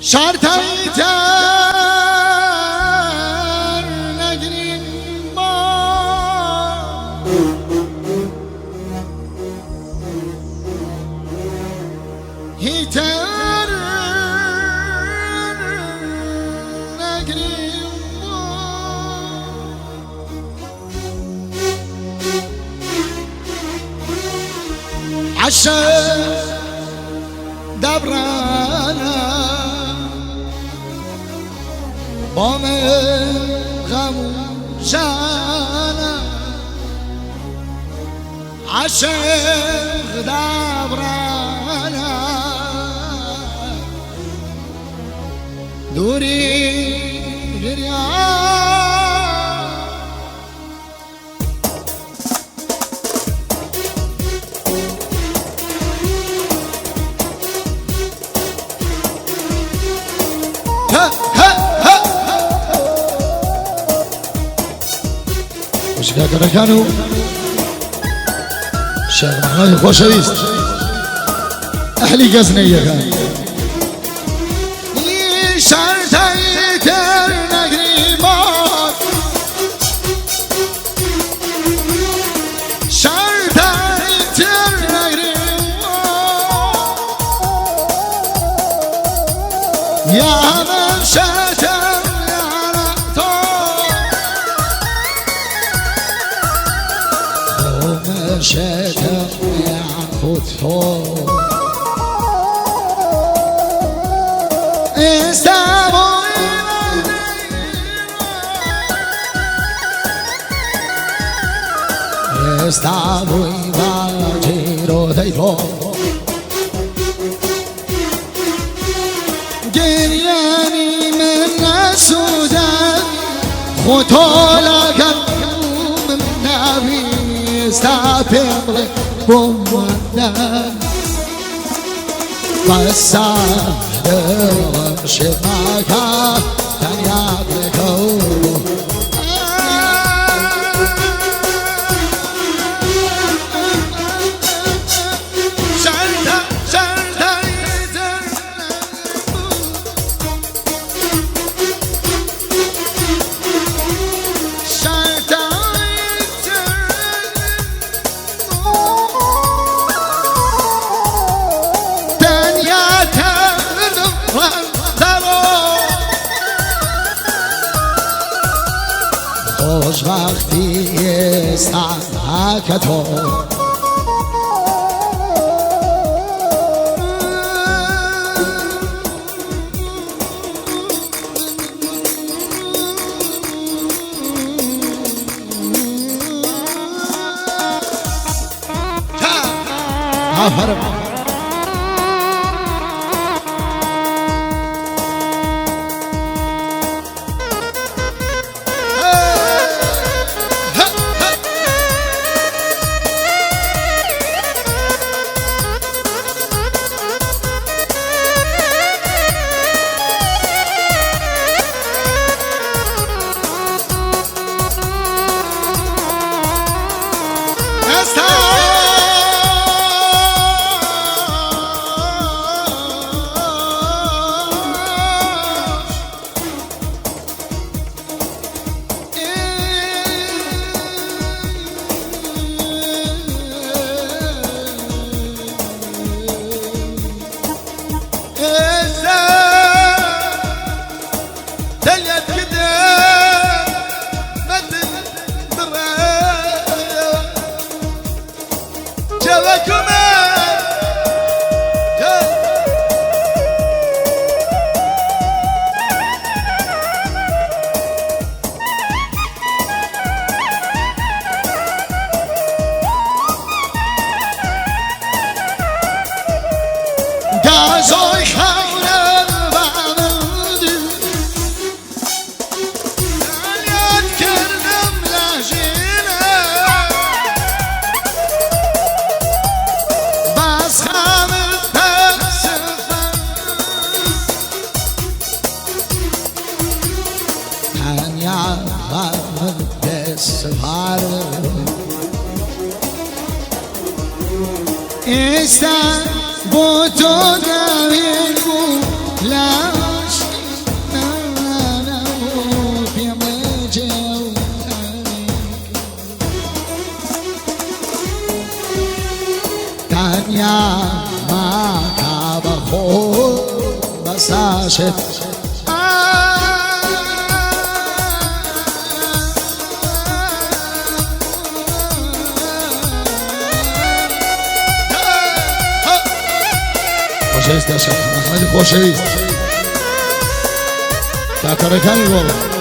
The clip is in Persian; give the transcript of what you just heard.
شرطی تر نگیریم ما هیتر نگیریم ما عشق دبرانه بام غموشانه عشق دبرانه دوری گریان موسیقی گرکنو شیخ محمد خوشویست اهلی گزنیه کن شرطی تر نگریمان شرطی تر نگریمان یا من شتم یارا تو من شتم یعفو تو Estavo in giro dei tuoi Geriani من السودان خطولك من نبي استعبر بمنا والسهر شمعك تنياك كوبو خوشبختی استحک تو گازوی خورم بامدی یاد کردم لحظینه باز خامد ترسفن تنیا خامد تسفارم Está botó David Bula تنیا ما کعبه خود بساشت خوشایست داشت احمد خوشایست تکاره کمی بابا